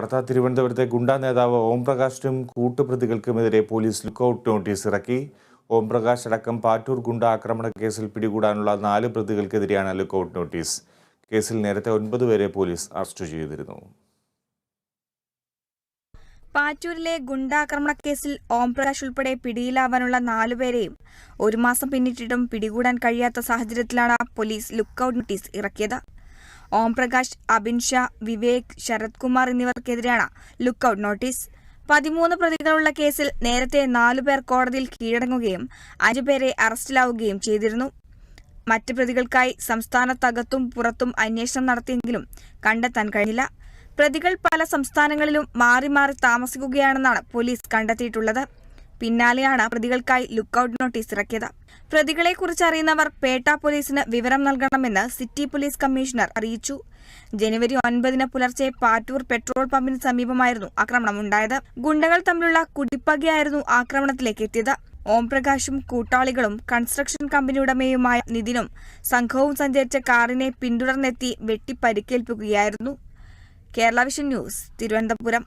വാർത്ത തിരുവനന്തപുരത്തെ ഗുണ്ടാ നേതാവ് ഓംപ്രകാശിനും കൂട്ടുപ്രതികൾക്കുമെതിരെ പോലീസ് ലുക്കൌട്ട് നോട്ടീസ് ഇറക്കി. ഓംപ്രകാശ് അടക്കം പാറ്റൂർ ഗുണ്ട ആക്രമണ കേസിൽ പിടികൂടാനുള്ള 4 പ്രതികൾക്കെതിരെയാണ് ലുക്കൌട്ട് നോട്ടീസ്. കേസിൽ നേരത്തെ 9 പേരെ പോലീസ് അറസ്റ്റ് ചെയ്തിരുന്നു. പാറ്റൂരിലെ ഗുണ്ടാക്രമണ കേസിൽ ഓംപ്രകാശ് ഉൾപ്പെടെ പിടിയിലാവാനുള്ള 4 പേരെയും 1 മാസം പിന്നിട്ടിട്ടും പിടികൂടാൻ കഴിയാത്ത സാഹചര്യത്തിലാണ് പോലീസ് ലുക്കൌട്ട് നോട്ടീസ് ഇറക്കിയത്. ഓംപ്രകാശ്, അബിൻ ഷാ, വിവേക്, ശരത് കുമാർ എന്നിവർക്കെതിരെയാണ് ലുക്കൌട്ട് നോട്ടീസ്. 13 പ്രതികളുള്ള കേസിൽ നേരത്തെ 4 പേർ കോടതിയിൽ കീഴടങ്ങുകയും 5 പേരെ അറസ്റ്റിലാവുകയും ചെയ്തിരുന്നു. മറ്റ് പ്രതികൾക്കായി സംസ്ഥാനത്തകത്തും പുറത്തും അന്വേഷണം നടത്തിയെങ്കിലും കണ്ടെത്താൻ കഴിഞ്ഞില്ല. പ്രതികൾ പല സംസ്ഥാനങ്ങളിലും മാറി മാറി താമസിക്കുകയാണെന്നാണ് പോലീസ് കണ്ടെത്തിയിട്ടുള്ളത്. പിന്നാലെയാണ് പ്രതികൾക്കായി ലുക്കൌട്ട് നോട്ടീസ് ഇറക്കിയത്. പ്രതികളെക്കുറിച്ച് അറിയുന്നവർ പേട്ട പോലീസിന് വിവരം നൽകണമെന്ന് സിറ്റി പോലീസ് കമ്മീഷണർ അറിയിച്ചു. ജനുവരി 9 പുലർച്ചെ പാറ്റൂർ പെട്രോൾ പമ്പിന് സമീപമായിരുന്നു ആക്രമണമുണ്ടായത്. ഗുണ്ടകൾ തമ്മിലുള്ള കുടിപ്പകയായിരുന്നു ആക്രമണത്തിലേക്ക് എത്തിയത്. ഓംപ്രകാശും കൂട്ടാളികളും കൺസ്ട്രക്ഷൻ കമ്പനി ഉടമയുമായ നിതിനും സംഘവും സഞ്ചരിച്ച കാറിനെ പിന്തുടർന്നെത്തി വെട്ടി പരിക്കേൽപ്പിക്കുകയായിരുന്നു. Kerala Vision News, Thiruvananthapuram.